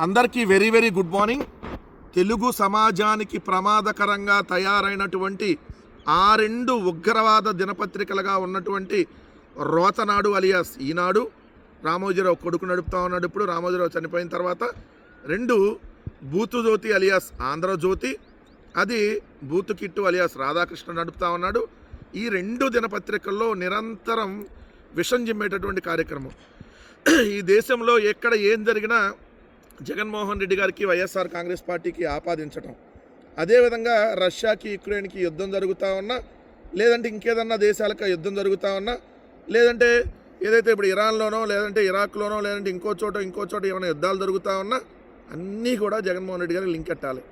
అందరికీ very very good morning. Telugu సమాజానికి ప్రమాదకరంగా తయారైనటువంటి ఆ రెండు ఉగ్రవాద దినపత్రికలుగా ఉన్నటువంటి రోతనాడు అలియాస్ ఈనాడు, రామోజీరావు కొడుకు నడుపుతా ఉన్నాడు. ఇప్పుడు రామోజీరావు చనిపోయిన తర్వాత రెండు బూతు జ్యోతి అలియాస్ ఆంధ్రజ్యోతి, అది బూతు కిట్టు అలియాస్ రాధాకృష్ణ నడుపుతా ఉన్నాడు. ఈ రెండు దినపత్రికల్లో నిరంతరం విషం జిమ్మేటటువంటి కార్యక్రమం. ఈ దేశంలో ఎక్కడ ఏం జరిగినా జగన్మోహన్ రెడ్డి గారికి, వైఎస్ఆర్ కాంగ్రెస్ పార్టీకి ఆపాదించటం, అదేవిధంగా రష్యాకి యుక్రెయిన్కి యుద్ధం జరుగుతూ ఉన్నా, లేదంటే ఇంకేదన్నా దేశాలకు యుద్ధం జరుగుతూ ఉన్నా, లేదంటే ఏదైతే ఇప్పుడు ఇరాన్లోనో, లేదంటే ఇరాక్లోనో, లేదంటే ఇంకో చోట ఏమైనా యుద్ధాలు జరుగుతూ ఉన్నా అన్నీ కూడా జగన్మోహన్ రెడ్డి గారికి లింక్ ఎట్టాలి.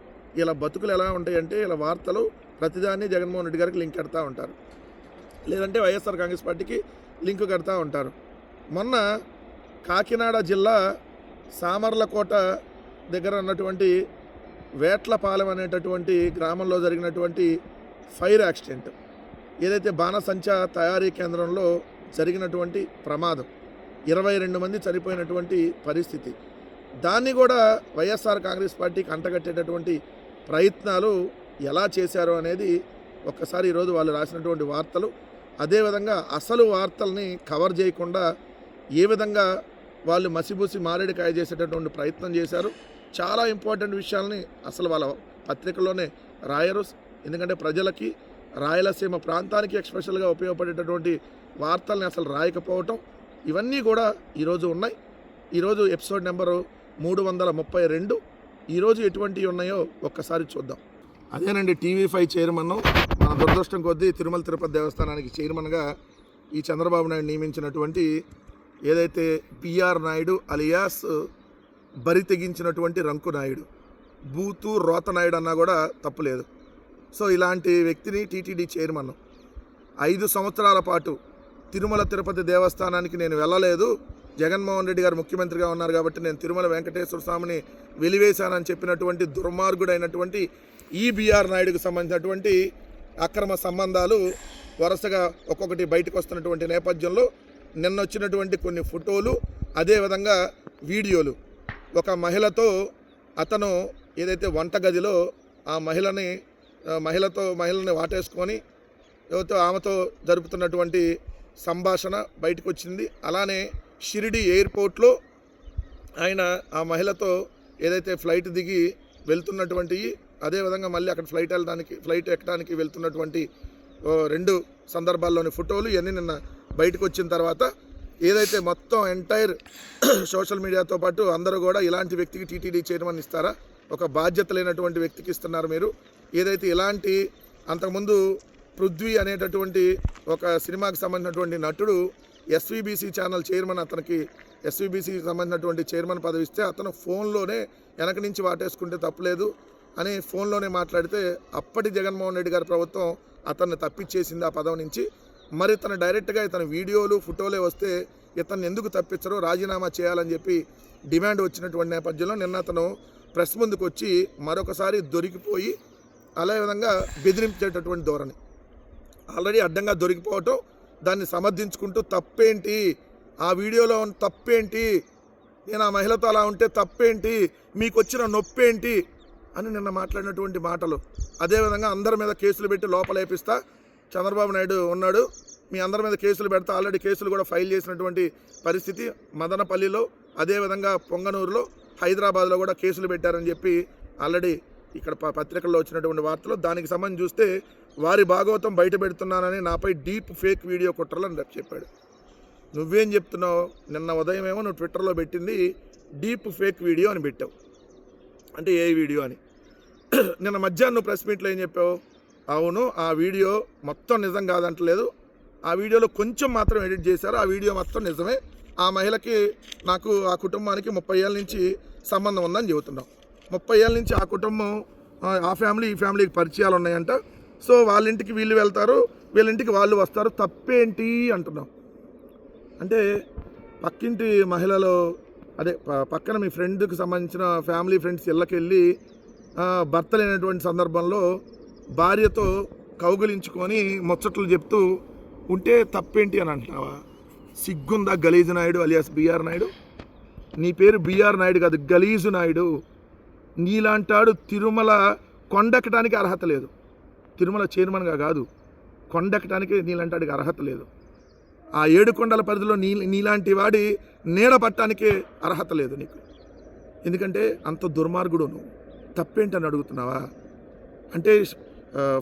ఇలా బతుకులు ఎలా ఉంటాయంటే, ఇలా వార్తలు ప్రతిదాన్ని జగన్మోహన్ రెడ్డి గారికి లింక్ ఎడతా ఉంటారు, లేదంటే వైఎస్ఆర్ కాంగ్రెస్ పార్టీకి లింక్ కడతా ఉంటారు. మొన్న కాకినాడ జిల్లా సామర్లకోట దగ్గర ఉన్నటువంటి వేట్లపాలెం అనేటటువంటి గ్రామంలో జరిగినటువంటి ఫైర్ యాక్సిడెంట్, ఏదైతే బాణసంచా తయారీ కేంద్రంలో జరిగినటువంటి ప్రమాదం, 22 మంది చనిపోయినటువంటి పరిస్థితి, దాన్ని కూడా వైఎస్ఆర్ కాంగ్రెస్ పార్టీకి అంటగట్టేటటువంటి ప్రయత్నాలు ఎలా చేశారో అనేది ఒక్కసారి ఈరోజు వాళ్ళు రాసినటువంటి వార్తలు, అదేవిధంగా అసలు వార్తల్ని కవర్ చేయకుండా ఏ విధంగా వాళ్ళు మసిబూసి మారేడుకాయ చేసేటటువంటి ప్రయత్నం చేశారు. చాలా ఇంపార్టెంట్ విషయాల్ని అసలు వాళ్ళ పత్రికలోనే రాయరు. ఎందుకంటే ప్రజలకి, రాయలసీమ ప్రాంతానికి ఎక్స్పెషల్గా ఉపయోగపడేటటువంటి వార్తల్ని అసలు రాయకపోవటం, ఇవన్నీ కూడా ఈరోజు ఉన్నాయి. ఈరోజు ఎపిసోడ్ నెంబరు 332. ఈరోజు ఎటువంటివి ఉన్నాయో ఒక్కసారి చూద్దాం. అదేనండి, TV5 చైర్మన్, మన దురదృష్టం కొద్దీ తిరుమల తిరుపతి దేవస్థానానికి చైర్మన్గా ఈ చంద్రబాబు నాయుడు నియమించినటువంటి ఏదైతే PR నాయుడు అలియాస్ బరి తెగించినటువంటి రంకు నాయుడు, బూతు రోత నాయుడు అన్నా కూడా తప్పులేదు. సో ఇలాంటి వ్యక్తిని TTD చైర్మన్ 5 సంవత్సరాల పాటు తిరుమల తిరుపతి దేవస్థానానికి నేను వెళ్ళలేదు, జగన్మోహన్ రెడ్డి గారు ముఖ్యమంత్రిగా ఉన్నారు కాబట్టి నేను తిరుమల వెంకటేశ్వర స్వామిని వెలివేశానని చెప్పినటువంటి దుర్మార్గుడైనటువంటి ఈ BR నాయుడుకు సంబంధించినటువంటి అక్రమ సంబంధాలు వరుసగా ఒక్కొక్కటి బయటకు వస్తున్నటువంటి నేపథ్యంలో నిన్న వచ్చినటువంటి కొన్ని ఫోటోలు, అదేవిధంగా వీడియోలు, ఒక మహిళతో అతను ఏదైతే వంటగదిలో ఆ మహిళని వాటేసుకొని ఆమెతో జరుపుతున్నటువంటి సంభాషణ బయటకు వచ్చింది. అలానే షిరిడి ఎయిర్పోర్ట్లో ఆయన ఆ మహిళతో ఏదైతే ఫ్లైట్ దిగి వెళ్తున్నటువంటి, అదేవిధంగా మళ్ళీ అక్కడ ఫ్లైట్ ఎక్కడానికి వెళ్తున్నటువంటి 2 సందర్భాల్లోని ఫోటోలు, ఇవన్నీ నిన్న బయటకు వచ్చిన తర్వాత ఏదైతే మొత్తం ఎంటైర్ సోషల్ మీడియాతో పాటు అందరూ కూడా ఇలాంటి వ్యక్తికి TTD చైర్మన్ ఇస్తారా, ఒక బాధ్యత లేనటువంటి వ్యక్తికి ఇస్తున్నారు మీరు. ఏదైతే ఇలాంటి అంతకుముందు పృథ్వీ అనేటటువంటి ఒక సినిమాకి సంబంధించినటువంటి నటుడు SVBC ఛానల్ చైర్మన్, అతనికి SVBCకి సంబంధించినటువంటి చైర్మన్ పదవి ఇస్తే అతను ఫోన్లోనే వెనక నుంచి వాటేసుకుంటే తప్పులేదు అని ఫోన్లోనే మాట్లాడితే అప్పటి జగన్మోహన్ రెడ్డి గారి ప్రభుత్వం అతన్ని తప్పించేసింది ఆ పదవి నుంచి. మరి ఇతను డైరెక్ట్గా ఇతను వీడియోలు ఫోటోలే వస్తే ఇతన్ని ఎందుకు తప్పించరో, రాజీనామా చేయాలని చెప్పి డిమాండ్ వచ్చినటువంటి నేపథ్యంలో నిన్న అతను ప్రెస్ ముందుకు వచ్చి మరొకసారి దొరికిపోయి, అదేవిధంగా బెదిరించేటటువంటి ధోరణి, ఆల్రెడీ అడ్డంగా దొరికిపోవటం, దాన్ని సమర్థించుకుంటూ తప్పేంటి, ఆ వీడియోలో ఉన్న తప్పేంటి, నేను ఆ మహిళతో అలా ఉంటే తప్పేంటి, మీకు వచ్చిన నొప్పేంటి అని నిన్న మాట్లాడినటువంటి మాటలు. అదేవిధంగా అందరి మీద కేసులు పెట్టి లోపలేపిస్తా, చంద్రబాబు నాయుడు ఉన్నాడు, మీ అందరి మీద కేసులు పెడతా, ఆల్రెడీ కేసులు కూడా ఫైల్ చేసినటువంటి పరిస్థితి. మదనపల్లిలో, అదేవిధంగా పొంగనూరులో, హైదరాబాద్లో కూడా కేసులు పెట్టారని చెప్పి ఆల్రెడీ ఇక్కడ పత్రికల్లో వచ్చినటువంటి వార్తలు. దానికి సంబంధించి చూస్తే వారి భాగవతం బయట పెడుతున్నానని నాపై డీప్ ఫేక్ వీడియో కుట్రలని చెప్పాడు. నువ్వేం చెప్తున్నావు? నిన్న ఉదయం ఏమో నువ్వు ట్విట్టర్లో పెట్టింది డీప్ ఫేక్ వీడియో అని పెట్టావు, అంటే ఏ వీడియో అని. నిన్న మధ్యాహ్నం ప్రెస్ మీట్లో ఏం చెప్పావు? అవును, ఆ వీడియో మొత్తం నిజం కాదంటలేదు, ఆ వీడియోలో కొంచెం మాత్రం ఎడిట్ చేశారు, ఆ వీడియో మొత్తం నిజమే, ఆ మహిళకి నాకు ఆ కుటుంబానికి 30 ఏళ్ళ నుంచి సంబంధం ఉందని చెబుతున్నాం. 30 ఏళ్ళ నుంచి ఆ కుటుంబం, ఆ ఫ్యామిలీ ఈ ఫ్యామిలీకి పరిచయాలు ఉన్నాయంట, సో వాళ్ళ ఇంటికి వీళ్ళు వెళ్తారు, వీళ్ళ ఇంటికి వాళ్ళు వస్తారు, తప్పేంటి అంటున్నాం. అంటే పక్కింటి మహిళలు, అదే పక్కన మీ ఫ్రెండ్కి సంబంధించిన ఫ్యామిలీ ఫ్రెండ్స్ ఇళ్ళకి వెళ్ళి భర్త లేనటువంటి సందర్భంలో భార్యతో కౌగిలించుకొని ముచ్చట్లు చెప్తూ ఉంటే తప్పేంటి అని అంటున్నావా? సిగ్గుందా గలీజ్ నాయుడు అలియాస్ BR నాయుడు? నీ పేరు బిఆర్ నాయుడు కాదు, గలీజు నాయుడు. నీలాంటాడు తిరుమల కొండెక్కడానికి అర్హత లేదు. తిరుమల చైర్మన్గా కాదు, కొండెక్కడానికి నీలాంటాడికి అర్హత లేదు. ఆ 7 కొండల పరిధిలో నీలాంటి వాడి నీడ పట్టడానికే అర్హత లేదు నీకు. ఎందుకంటే అంత దుర్మార్గుడు నువ్వు. తప్పేంటని అడుగుతున్నావా? అంటే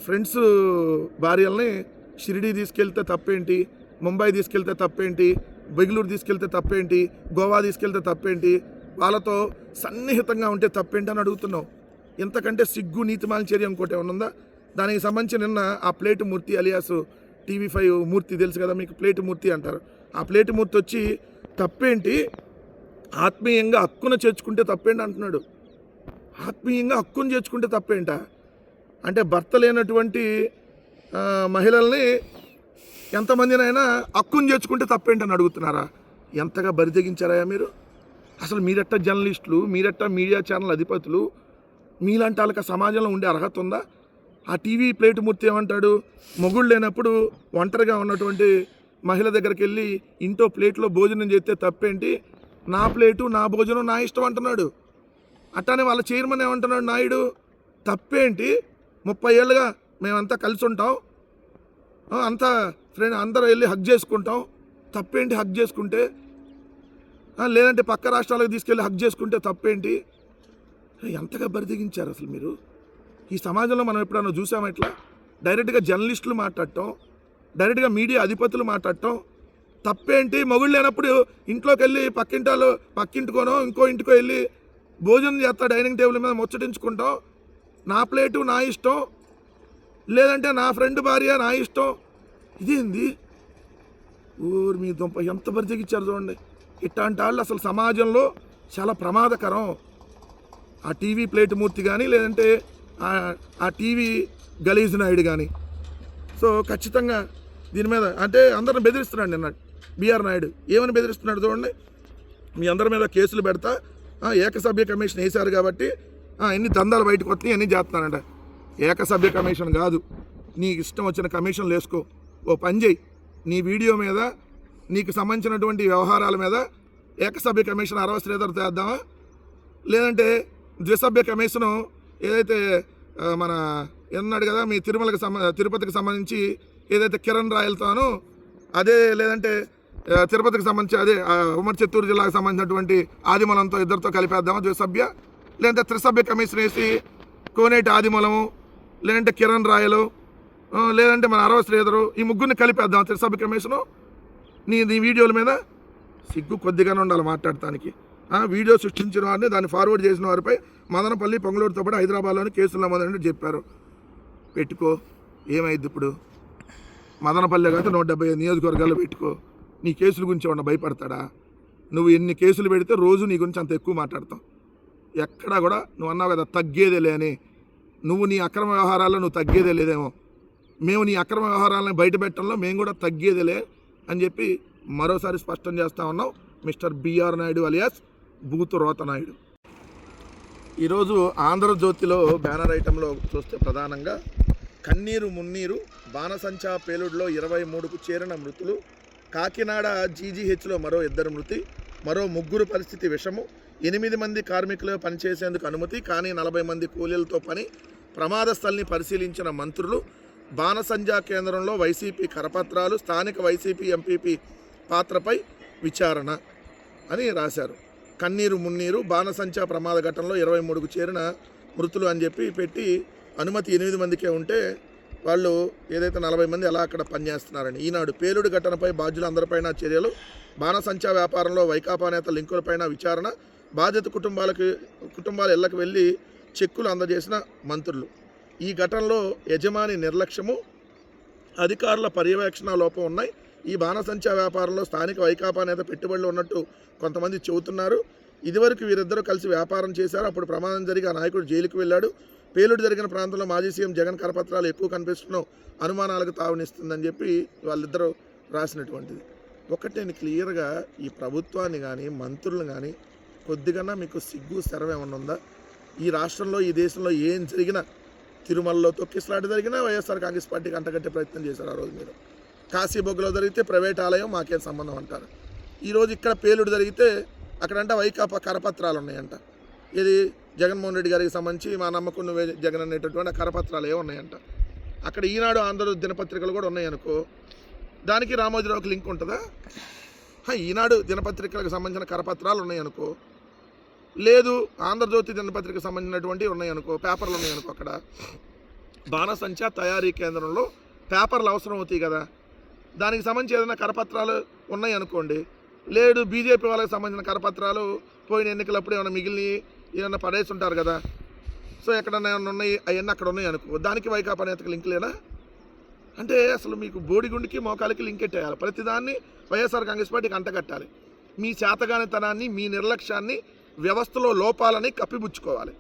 ఫ్రెండ్స్ భార్యల్ని షిరిడీ తీసుకెళ్తే తప్పేంటి, ముంబై తీసుకెళ్తే తప్పేంటి, బెంగళూరు తీసుకెళ్తే తప్పేంటి, గోవా తీసుకెళ్తే తప్పేంటి, వాళ్ళతో సన్నిహితంగా ఉంటే తప్పేంటి అని అడుగుతున్నావు. ఇంతకంటే సిగ్గు నీతిమాలిన చర్య ఇంకోటి ఏమన్నా ఉందా? దానికి సంబంధించి నిన్న ఆ ప్లేటు మూర్తి అలియాస్ TV5 మూర్తి తెలుసు కదా మీకు, ప్లేటు మూర్తి అంటారు. ఆ ప్లేటు మూర్తి వచ్చి తప్పేంటి, ఆత్మీయంగా హక్కును చేర్చుకుంటే తప్పేంటి అంటున్నాడు. ఆత్మీయంగా హక్కును చేర్చుకుంటే తప్పేంట? అంటే భర్త లేనటువంటి మహిళల్ని ఎంతమందినైనా హక్కును చేర్చుకుంటే తప్పేంటని అడుగుతున్నారా? ఎంతగా బరితెగించారా మీరు? అసలు మీరెట్ట జర్నలిస్టులు, మీరెట్ట మీడియా ఛానల్ అధిపతులు, మీలాంటి వాళ్ళకి సమాజంలో ఉండే అర్హత ఉందా? ఆ టీవీ ప్లేటు మూర్తి ఏమంటాడు, మొగుళ్ళు లేనప్పుడు ఒంటరిగా ఉన్నటువంటి మహిళ దగ్గరికి వెళ్ళి ఇంట్లో ప్లేట్లో భోజనం చేస్తే తప్పేంటి, నా ప్లేటు నా భోజనం నా ఇష్టం అంటున్నాడు. అట్లానే వాళ్ళ చైర్మన్ ఏమంటున్నాడు నాయుడు, తప్పేంటి, 30 ఏళ్ళుగా మేమంతా కలిసి ఉంటాం, అంతా ఫ్రెండ్ అందరూ వెళ్ళి హగ్ చేసుకుంటాం, తప్పేంటి హగ్ చేసుకుంటే, లేదంటే పక్క రాష్ట్రాలకు తీసుకెళ్ళి హగ్ చేసుకుంటే తప్పేంటి? ఎంతగా బరితెగించారు అసలు మీరు? ఈ సమాజంలో మనం ఎప్పుడన్నా చూసామా ఇట్లా? డైరెక్ట్గా జర్నలిస్టులు మాట్లాడటం, డైరెక్ట్గా మీడియా అధిపతులు మాట్లాడటం తప్పేంటి? మొగుళ్ళు లేనప్పుడు ఇంట్లోకి వెళ్ళి పక్కింటికోనో ఇంకో ఇంటికో వెళ్ళి భోజనం చేస్తా, డైనింగ్ టేబుల్ మీద ముచ్చటించుకుంటాం, నా ప్లేటు నా ఇష్టం, లేదంటే నా ఫ్రెండ్ భార్య నా ఇష్టం. ఇదేంది? ఊరు మీ దుంప ఎంత బరితెగించారు చూడండి. ఇట్లాంటి వాళ్ళు అసలు సమాజంలో చాలా ప్రమాదకరం. ఆ టీవీ ప్లేటు మూర్తి కానీ, లేదంటే ఆ టీవీ గలీజ్ నాయుడు కానీ. సో ఖచ్చితంగా దీని మీద అంటే అందరిని బెదిరిస్తున్నాడు నిన్న బిఆర్ నాయుడు. ఏమని బెదిరిస్తున్నాడు చూడండి, మీ అందరి మీద కేసులు పెడతా, ఏకసభ్య కమిషన్ వేశారు కాబట్టి ఎన్ని దందాలు బయటకు వస్తున్నాయి అన్నీ చేస్తున్నానంట. ఏకసభ్య కమిషన్ కాదు, నీకు ఇష్టం వచ్చిన కమిషన్లు వేసుకో. ఓ పని చేయి, నీ వీడియో మీద నీకు సంబంధించినటువంటి వ్యవహారాల మీద ఏకసభ్య కమిషన్ 60 శ్రీధర్ చేద్దామా, లేదంటే ద్విసభ్య కమిషను ఏదైతే మన ఎన్నాడు కదా మీ తిరుపతికి సంబంధించి ఏదైతే కిరణ్ రాయలతోనో అదే, లేదంటే తిరుపతికి సంబంధించి అదే ఉమ్మడి చిత్తూరు జిల్లాకు సంబంధించినటువంటి ఆదిమూలంతో ఇద్దరితో కలిపేద్దామా ద్విసభ్య, లేదంటే త్రిసభ్య కమిషన్ వేసి కోనేటి ఆదిమూలము, లేదంటే కిరణ్ రాయలు, లేదంటే మన 60 శ్రీధరు, ఈ ముగ్గురిని కలిపేద్దాం త్రిసభ్య కమిషను. నీ వీడియోల మీద సిగ్గు కొద్దిగానే ఉండాలి మాట్లాడటానికి. వీడియో సృష్టించిన వారిని, దాన్ని ఫార్వర్డ్ చేసిన వారిపై మదనపల్లి, పొంగళూరుతో పాటు హైదరాబాద్లోని కేసులు నమోదని చెప్పారు. పెట్టుకో, ఏమైంది ఇప్పుడు? మదనపల్లి కాదు 175 నియోజకవర్గాల్లో పెట్టుకో. నీ కేసుల గురించి ఏమన్నా భయపడతాడా? నువ్వు ఎన్ని కేసులు పెడితే రోజు నీ గురించి అంత ఎక్కువ మాట్లాడతావు. ఎక్కడా కూడా నువ్వు అన్నావు కదా తగ్గేదేలే అని. నువ్వు నీ అక్రమ వ్యవహారాల్లో నువ్వు తగ్గేదే లేదేమో, మేము నీ అక్రమ వ్యవహారాలను బయట పెట్టడంలో మేము కూడా తగ్గేదేలే అని చెప్పి మరోసారి స్పష్టం చేస్తూ ఉన్నాం మిస్టర్ బిఆర్ నాయుడు అలియాస్ బూతు రోత నాయుడు. ఈరోజు ఆంధ్రజ్యోతిలో బ్యానర్ ఐటంలో చూస్తే ప్రధానంగా కన్నీరు మున్నీరు, బాణసంచా పేలుడులో 23కు చేరిన మృతులు, కాకినాడ జీజీహెచ్లో మరో 2 మృతి, మరో 3 పరిస్థితి విషము, 8 మంది కార్మికులు పనిచేసేందుకు అనుమతి కానీ 40 మంది కూలీలతో పని, ప్రమాద స్థలిని పరిశీలించిన మంత్రులు, బాణసంచా కేంద్రంలో వైసీపీ కరపత్రాలు, స్థానిక వైసీపీ ఎంపీపీ పాత్రపై విచారణ అని రాశారు. కన్నీరు మున్నీరు, బాణసంచా ప్రమాద ఘటనలో 23కు చేరిన మృతులు అని చెప్పి పెట్టి అనుమతి 8 మందికే ఉంటే వాళ్ళు ఏదైతే 40 మంది అలా అక్కడ పనిచేస్తున్నారని. ఈనాడు పేలుడు ఘటనపై బాధ్యులందరిపైన చర్యలు, బాణసంచా వ్యాపారంలో వైకాపా నేత లింకులపైన విచారణ, బాధిత కుటుంబాల ఇళ్లకు వెళ్ళి చెక్కులు అందజేసిన మంత్రులు. ఈ ఘటనలో యజమాని నిర్లక్ష్యము, అధికారుల పర్యవేక్షణ లోపం ఉన్నాయి. ఈ బాణసంచా వ్యాపారంలో స్థానిక వైకాపా నేత పెట్టుబడులు ఉన్నట్టు కొంతమంది చెబుతున్నారు. ఇదివరకు వీరిద్దరూ కలిసి వ్యాపారం చేశారు. అప్పుడు ప్రమాదం జరిగి ఆ నాయకుడు జైలుకు వెళ్ళాడు. పేలుడు జరిగిన ప్రాంతంలో మాజీ సీఎం జగన్ కరపత్రాలు ఎక్కువ కనిపిస్తున్న అనుమానాలకు తావునిస్తుందని చెప్పి వాళ్ళిద్దరూ రాసినటువంటిది. ఒకటి నేను క్లియర్గా ఈ ప్రభుత్వాన్ని కానీ మంత్రులను కానీ కొద్దిగా మీకు సిగ్గు శరం ఏమన్నా ఉందా? ఈ రాష్ట్రంలో ఈ దేశంలో ఏం జరిగినా, తిరుమలలో తొక్కిసలాట జరిగినా వైఎస్ఆర్ కాంగ్రెస్ పార్టీకి అంటగట్టే ప్రయత్నం చేశారు. ఆ రోజు మీరు కాశీబొగ్గులో జరిగితే ప్రైవేట్ ఆలయం మాకేం సంబంధం అంటారు. ఈరోజు ఇక్కడ పేలుడు జరిగితే అక్కడంటే వైకాపా కరపత్రాలు ఉన్నాయంట. ఇది జగన్మోహన్ రెడ్డి గారికి సంబంధించి మా నమ్మకం నువ్వే జగన్ అనేటటువంటి కరపత్రాలు ఏమున్నాయంట. అక్కడ ఈనాడు ఆంధ్రజ్యోతి దినపత్రికలు కూడా ఉన్నాయనుకో, దానికి రామోజీరావుకి లింక్ ఉంటుందా? ఈనాడు దినపత్రికలకు సంబంధించిన కరపత్రాలు ఉన్నాయనుకో, లేదు ఆంధ్రజ్యోతి దినపత్రికకు సంబంధించినటువంటివి ఉన్నాయనుకో, పేపర్లు ఉన్నాయనుకో, అక్కడ బాణసంచా తయారీ కేంద్రంలో పేపర్లు అవసరం అవుతాయి కదా, దానికి సంబంధించి ఏదైనా కరపత్రాలు ఉన్నాయి అనుకోండి. లేదు బీజేపీ వాళ్ళకి సంబంధించిన కరపత్రాలు పోయిన ఎన్నికలప్పుడు ఏమైనా మిగిలినవి ఏమైనా పడేసి ఉంటారు కదా, సో ఎక్కడన్నా ఏమైనా ఉన్నాయి అవన్నీ అక్కడ ఉన్నాయి అనుకో, దానికి వైకాపా నేతకి లింక్ లేదా? అంటే అసలు మీకు బోడిగుండికి మోకాలికి లింక్ ఎట్టేయాలి. ప్రతిదాన్ని వైఎస్ఆర్ కాంగ్రెస్ పార్టీకి అంటగట్టాలి. మీ చేతగానితనాన్ని, మీ నిర్లక్ష్యాన్ని, వ్యవస్థలో లోపాలని కప్పిపుచ్చుకోవాలి.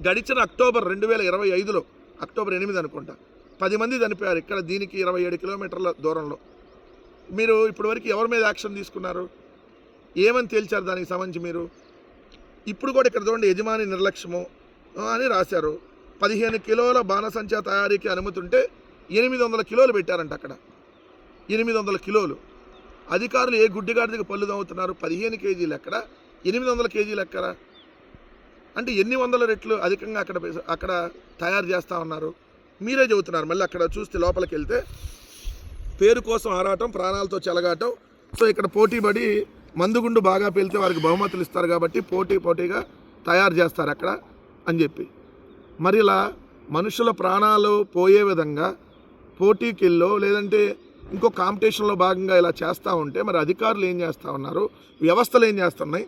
గడిచిన అక్టోబర్ 2025లో అక్టోబర్ 8 అనుకుంటా 10 మంది చనిపోయారు ఇక్కడ, దీనికి 27 కిలోమీటర్ల దూరంలో. మీరు ఇప్పటివరకు ఎవరి మీద యాక్షన్ తీసుకున్నారు? ఏమని తేల్చారు దానికి సంబంధించి మీరు? ఇప్పుడు కూడా ఇక్కడ చూడండి, యజమాని నిర్లక్ష్యము అని రాశారు. 15 కిలోల బాణసంచా తయారీకి అనుమతి ఉంటే 800 కిలోలు పెట్టారంట అక్కడ. 800 కిలోలు. అధికారులు ఏ గుడ్డిగాడికి పళ్ళు తవ్వుతున్నారు? 15 కేజీలు ఎక్కడ, 800 కేజీలు ఎక్కడ? అంటే ఎన్ని వందల రెట్లు అధికంగా అక్కడ తయారు చేస్తూ ఉన్నారు. మీరే చెబుతున్నారు. మళ్ళీ అక్కడ చూస్తే లోపలికి వెళ్తే పేరు కోసం ఆరాటం, ప్రాణాలతో చెలగాటం. సో ఇక్కడ పోటీపడి మందుగుండు బాగా పేలితే వారికి బహుమతులు ఇస్తారు కాబట్టి పోటీగా తయారు చేస్తారు అక్కడ అని చెప్పి. మరి ఇలా మనుషుల ప్రాణాలు పోయే విధంగా పోటీకిల్లో లేదంటే ఇంకో కాంపిటీషన్లో భాగంగా ఇలా చేస్తూ ఉంటే మరి అధికారులు ఏం చేస్తూ ఉన్నారు, వ్యవస్థలు ఏం చేస్తున్నాయి,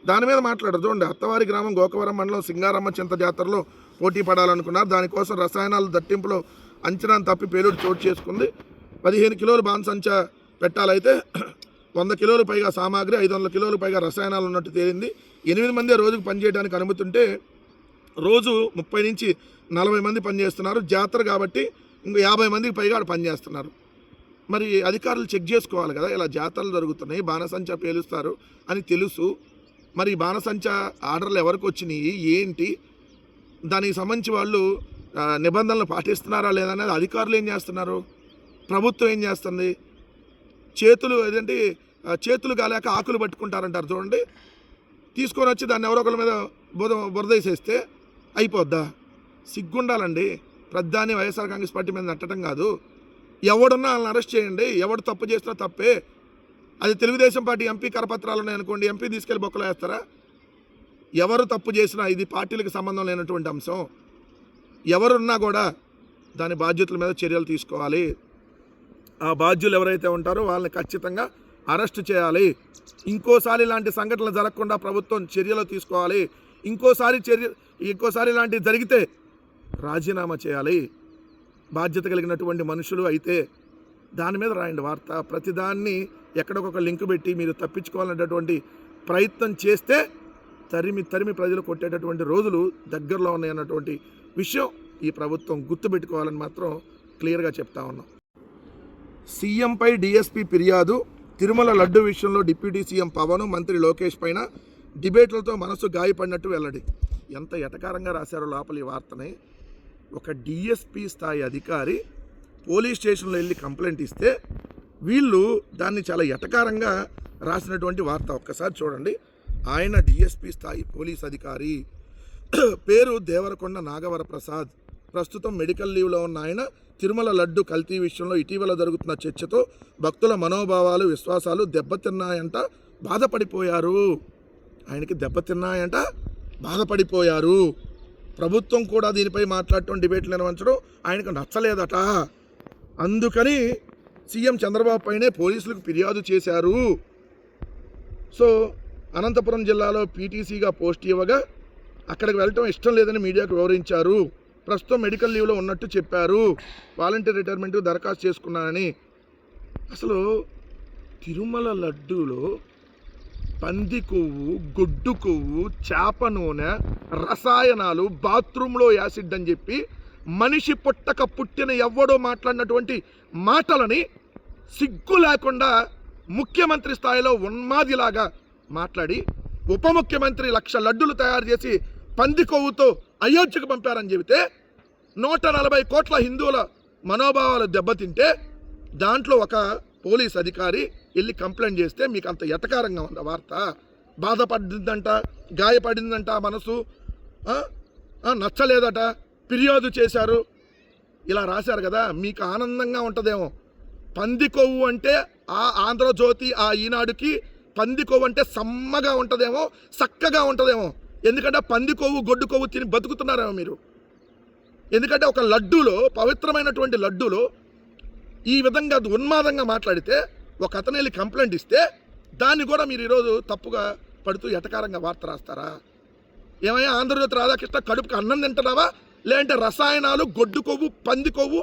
దాని మీద మాట్లాడరు. చూడండి, అత్తవారి గ్రామం గోకవరం మండలం సింగారమ్మ చింత జాతరలో పోటీ పడాలనుకున్నారు. దానికోసం రసాయనాల దట్టింపులో అంచనాను తప్పి పేలుడు చోటు చేసుకుంది. 15 కిలోలు బాణసంచా పెట్టాలైతే 100 కిలోలు పైగా సామాగ్రి, 500 కిలోలు పైగా రసాయనాలు ఉన్నట్టు తేలింది. 8 మంది రోజుకు పనిచేయడానికి అనుమతి ఉంటే రోజు 30 నుంచి 40 మంది పనిచేస్తున్నారు. జాతర కాబట్టి ఇంకో 50 మందికి పైగా పనిచేస్తున్నారు. మరి అధికారులు చెక్ చేసుకోవాలి కదా, ఇలా జాతరలు జరుగుతున్నాయి, బాణసంచా పేలుస్తారు అని తెలుసు. మరి బాణసంచా ఆర్డర్లు ఎవరికి వచ్చినాయి, ఏంటి, దానికి సంబంధించి వాళ్ళు నిబంధనలు పాటిస్తున్నారా లేదనేది అధికారులు ఏం చేస్తున్నారు, ప్రభుత్వం ఏం చేస్తుంది? చేతులు కాలేక ఆకులు పట్టుకుంటారంటారు చూడండి. తీసుకొని వచ్చి దాన్ని ఎవరో ఒకరి మీద బురదేసేస్తే అయిపోద్దా? సిగ్గుండాలండి. ప్రధాని వైఎస్ఆర్ కాంగ్రెస్ పార్టీ మీద నట్టడం కాదు. ఎవడున్నా వాళ్ళని అరెస్ట్ చేయండి, ఎవడు తప్పు చేసినా తప్పే. అది తెలుగుదేశం పార్టీ ఎంపీ కరపత్రాలు ఉన్నాయనుకోండి, ఎంపీ తీసుకెళ్ళి బొక్కలో వేస్తారా? ఎవరు తప్పు చేసినా ఇది పార్టీలకు సంబంధం లేనటువంటి అంశం. ఎవరున్నా కూడా దాని బాధ్యతల మీద చర్యలు తీసుకోవాలి. ఆ బాధ్యులు ఎవరైతే ఉంటారో వాళ్ళని ఖచ్చితంగా అరెస్ట్ చేయాలి. ఇంకోసారి ఇలాంటి సంఘటనలు జరగకుండా ప్రభుత్వం చర్యలు తీసుకోవాలి. ఇంకోసారి ఇలాంటివి జరిగితే రాజీనామా చేయాలి. బాధ్యత కలిగినటువంటి మనుషులు అయితే దాని మీద రాయండి వార్త. ప్రతిదాన్ని ఎక్కడికొక లింక్ పెట్టి మీరు తప్పించుకోవాలనేటటువంటి ప్రయత్నం చేస్తే తరిమి ప్రజలు కొట్టేటటువంటి రోజులు దగ్గరలో ఉన్నాయన్నటువంటి విషయం ఈ ప్రభుత్వం గుర్తుపెట్టుకోవాలని మాత్రం క్లియర్గా చెప్తా ఉన్నాం. సీఎంపై డీఎస్పీ ఫిర్యాదు. తిరుమల లడ్డు విషయంలో డిప్యూటీ సీఎం పవన్, మంత్రి లోకేష్ పైన డిబేట్లతో మనసు గాయపడినట్టు వెల్లడి. ఎంత ఎటకారంగా రాశారో లోపల ఈ వార్తని. ఒక డిఎస్పీ స్థాయి అధికారి పోలీస్ స్టేషన్లో వెళ్ళి కంప్లైంట్ ఇస్తే వీళ్ళు దాన్ని చాలా ఎటకారంగా రాసినటువంటి వార్త ఒక్కసారి చూడండి. ఆయన డిఎస్పీ స్థాయి పోలీస్ అధికారి, పేరు దేవరకొండ నాగవర ప్రసాద్. ప్రస్తుతం మెడికల్ లీవ్లో ఉన్న ఆయన తిరుమల లడ్డు కల్తీ విషయంలో ఇటీవల జరుగుతున్న చర్చతో భక్తుల మనోభావాలు, విశ్వాసాలు దెబ్బతిన్నాయంట, బాధపడిపోయారు. ఆయనకి దెబ్బతిన్నాయంట, బాధపడిపోయారు. ప్రభుత్వం కూడా దీనిపై మాట్లాడటం, డిబేట్లు నిర్వహించడం ఆయనకు నచ్చలేదట. అందుకని సీఎం చంద్రబాబు పైనే పోలీసులకు ఫిర్యాదు చేశారు. సో అనంతపురం జిల్లాలో పీటీసీగా పోస్ట్ ఇవ్వగా అక్కడికి వెళ్ళటం ఇష్టం లేదని మీడియాకు వివరించారు. ప్రస్తుతం మెడికల్ లీవ్లో ఉన్నట్టు చెప్పారు. వాలంటీర్ రిటైర్మెంట్ దరఖాస్తు చేసుకున్నానని. అసలు తిరుమల లడ్డూలో పంది కొవ్వు, గుడ్డు కొవ్వు, చేప నూనె, రసాయనాలు, బాత్రూంలో యాసిడ్ అని చెప్పి మనిషి పుట్టక పుట్టిన ఎవ్వడో మాట్లాడినటువంటి మాటలని సిగ్గు లేకుండా ముఖ్యమంత్రి స్థాయిలో ఉన్మాదిలాగా మాట్లాడి ఉప ముఖ్యమంత్రి 1,00,000 లడ్డులు తయారు చేసి పంది కొవ్వుతో అయోధ్యకు పంపారని చెబితే 140 కోట్ల హిందువుల మనోభావాలు దెబ్బతింటే దాంట్లో ఒక పోలీస్ అధికారి వెళ్ళి కంప్లైంట్ చేస్తే మీకు అంత ఎటకారంగా ఉందా వార్త? బాధపడిందంట, గాయపడిందంట, మనసు నచ్చలేదట, ఫిర్యాదు చేశారు, ఇలా రాశారు కదా. మీకు ఆనందంగా ఉంటుందేమో. పంది కొవ్వు అంటే ఆ ఆంధ్రజ్యోతి, ఆ ఈనాడుకి పంది కొవ్వు అంటే సమ్మగా ఉంటుందేమో, చక్కగా ఉంటుందేమో. ఎందుకంటే పంది కొవ్వు, గొడ్డు కొవ్వు తిని బతుకుతున్నారేమో మీరు. ఎందుకంటే ఒక లడ్డూలో, పవిత్రమైనటువంటి లడ్డూలో ఈ విధంగా ఉన్మాదంగా మాట్లాడితే ఒక అతను వెళ్ళి కంప్లైంట్ ఇస్తే దాన్ని కూడా మీరు ఈరోజు తప్పుగా పడుతూ ఎటకారంగా వార్త రాస్తారా? ఏమయ్యా ఆంధ్రజ్యోతి రాధాకృష్ణ, కడుపుకి అన్నం తింటున్నావా, లేదంటే రసాయనాలు, గొడ్డు కొవ్వు, పంది కొవ్వు,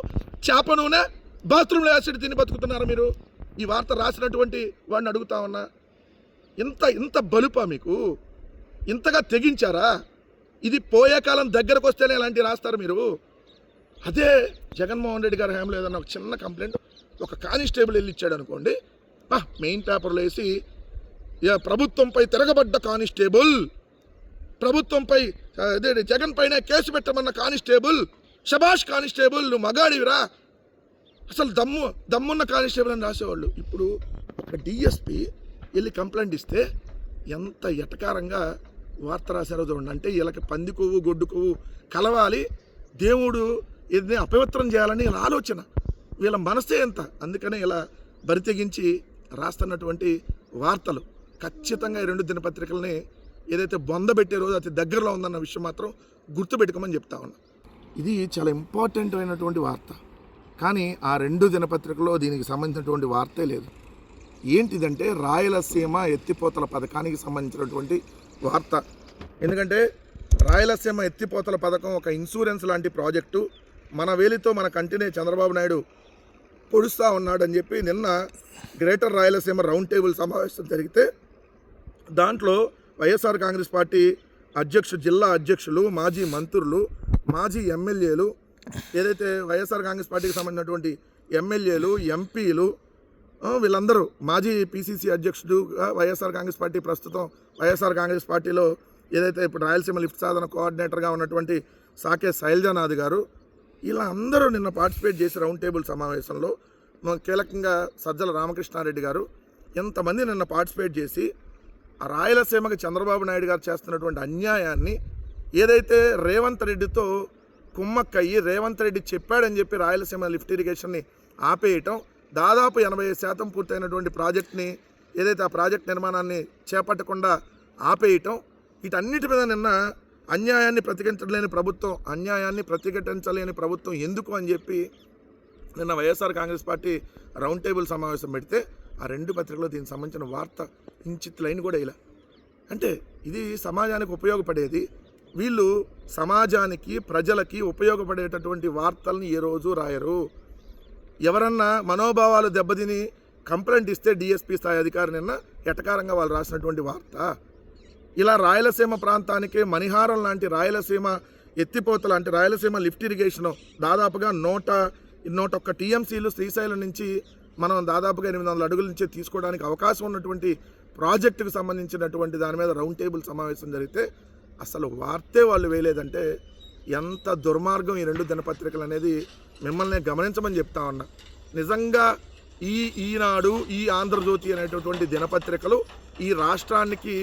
చేప నూనె, బాత్రూంలో యాసిడ్ తిని బతుకుతున్నారా మీరు? ఈ వార్త రాసినటువంటి వాడిని అడుగుతా ఉన్నా, ఇంత బలుపా మీకు? ఇంతగా తెగించారా? ఇది పోయే కాలం దగ్గరకు వస్తేనే ఇలాంటివి రాస్తారు మీరు. అదే జగన్మోహన్ రెడ్డి గారి హయాంలో ఏదన్నా ఒక చిన్న కంప్లైంట్ ఒక కానిస్టేబుల్ వెళ్ళి ఇచ్చాడు అనుకోండి, మెయిన్ పేపర్లో వేసి ప్రభుత్వంపై తిరగబడ్డ కానిస్టేబుల్, ప్రభుత్వంపై అదే జగన్ పైన కేసు పెట్టమన్న కానిస్టేబుల్, షబాష్ కానిస్టేబుల్, నువ్వు మగాడివిరా, అసలు దమ్మున్న కానిస్టేబుల్ అని రాసేవాళ్ళు. ఇప్పుడు ఒక డిఎస్పి వెళ్ళి కంప్లైంట్ ఇస్తే ఎంత ఎటకారంగా వార్త రాశారో చూడండి. అంటే వీళ్ళకి పంది కొవ్వు, గొడ్డు కొవ్వు కలవాలి, దేవుడు ఇది అపవిత్రం చేయాలని వీళ్ళ ఆలోచన, వీళ్ళ మనసే ఎంత. అందుకనే ఇలా బరితెగించి రాస్తున్నటువంటి వార్తలు ఖచ్చితంగా ఈ రెండు దినపత్రికలని ఏదైతే బొందబెట్టే రోజు అతి దగ్గరలో ఉందన్న విషయం మాత్రం గుర్తుపెట్టుకోమని చెప్తా ఉన్నా. ఇది చాలా ఇంపార్టెంట్ అయినటువంటి వార్త, కానీ ఆ రెండు దినపత్రికల్లో దీనికి సంబంధించినటువంటి వార్తే లేదు. ఏంటిదంటే రాయలసీమ ఎత్తిపోతల పథకానికి సంబంధించినటువంటి వార్త. ఎందుకంటే రాయలసీమ ఎత్తిపోతల పథకం ఒక ఇన్సూరెన్స్ లాంటి ప్రాజెక్టు, మన వేలితో మన కంటినే చంద్రబాబు నాయుడు పొడుస్తూ ఉన్నాడని చెప్పి నిన్న గ్రేటర్ రాయలసీమ రౌండ్ టేబుల్ సమావేశం జరిగితే దాంట్లో వైఎస్ఆర్ కాంగ్రెస్ పార్టీ జిల్లా అధ్యక్షులు, మాజీ మంత్రులు, మాజీ ఎమ్మెల్యేలు, ఏదైతే వైఎస్ఆర్ కాంగ్రెస్ పార్టీకి సంబంధించినటువంటి ఎమ్మెల్యేలు, ఎంపీలు, వీళ్ళందరూ, మాజీ పిసిసి అధ్యక్షుడు వైఎస్ఆర్ కాంగ్రెస్ పార్టీ, ప్రస్తుతం వైఎస్ఆర్ కాంగ్రెస్ పార్టీలో ఏదైతే ఇప్పుడు రాయలసీమ లిఫ్ట్ సాధన కోఆర్డినేటర్గా ఉన్నటువంటి సాకే శైలజానాథ్ గారు, ఇలా అందరూ నిన్న పార్టిసిపేట్ చేసి రౌండ్ టేబుల్ సమావేశంలో కీలకంగా సజ్జల రామకృష్ణారెడ్డి గారు, ఎంతమంది నిన్న పార్టిసిపేట్ చేసి ఆ రాయలసీమకి చంద్రబాబు నాయుడు గారు చేస్తున్నటువంటి అన్యాయాన్ని, ఏదైతే రేవంత్ రెడ్డితో కుమ్మక్కయ్యి రేవంత్ రెడ్డి చెప్పాడని చెప్పి రాయలసీమ లిఫ్ట్ ఇరిగేషన్ని ఆపేయటం, దాదాపు 80% పూర్తయినటువంటి ప్రాజెక్ట్ని, ఏదైతే ఆ ప్రాజెక్ట్ నిర్మాణాన్ని చేపట్టకుండా ఆపేయటం, వీటన్నిటి మీద నిన్న అన్యాయాన్ని ప్రతిఘటించలేని ప్రభుత్వం ఎందుకు అని చెప్పి నిన్న YSR Congress party round table సమావేశం పెడితే ఆ రెండు పత్రికలో దీనికి సంబంధించిన వార్త ఇంచిత్ లైన్ కూడా ఇలా. అంటే ఇది సమాజానికి ఉపయోగపడేది. వీళ్ళు సమాజానికి, ప్రజలకి ఉపయోగపడేటటువంటి వార్తల్ని ఏ రోజు రాయరు. ఎవరన్నా మనోభావాలు దెబ్బతిని కంప్లైంట్ ఇస్తే డిఎస్పీ స్థాయి అధికారి నిన్న ఎటకారంగా వాళ్ళు రాసినటువంటి వార్త. ఇలా రాయలసీమ ప్రాంతానికి మణిహారం లాంటి రాయలసీమ ఎత్తిపోతల అంటే రాయలసీమ లిఫ్ట్ ఇరిగేషను దాదాపుగా 101 టీఎంసీలు శ్రీశైలం నుంచి మనం దాదాపుగా 800 అడుగుల నుంచి తీసుకోవడానికి అవకాశం ఉన్నటువంటి ప్రాజెక్టుకు సంబంధించినటువంటి దాని మీద రౌండ్ టేబుల్ సమావేశం జరిగితే అసలు వార్తే వాళ్ళు వేయలేదంటే ఎంత దుర్మార్గం ఈ రెండు దినపత్రికలు అనేది మిమ్మల్ని గమనించమని చెప్తా ఉన్నా. నిజంగా ఈనాడు, ఈ ఆంధ్రజ్యోతి అనేటటువంటి దినపత్రికలు ఈ రాష్ట్రానికి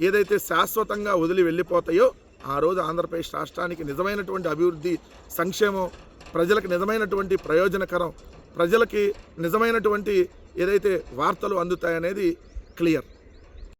ఏదైతే శాశ్వతంగా వదిలి వెళ్ళిపోతాయో ఆ రోజు ఆంధ్రప్రదేశ్ రాష్ట్రానికి నిజమైనటువంటి అభివృద్ధి, సంక్షేమం, ప్రజలకు నిజమైనటువంటి ప్రయోజనకరం, ప్రజలకి నిజమైనటువంటి ఏదైతే వార్తలు అందుతాయనేది క్లియర్.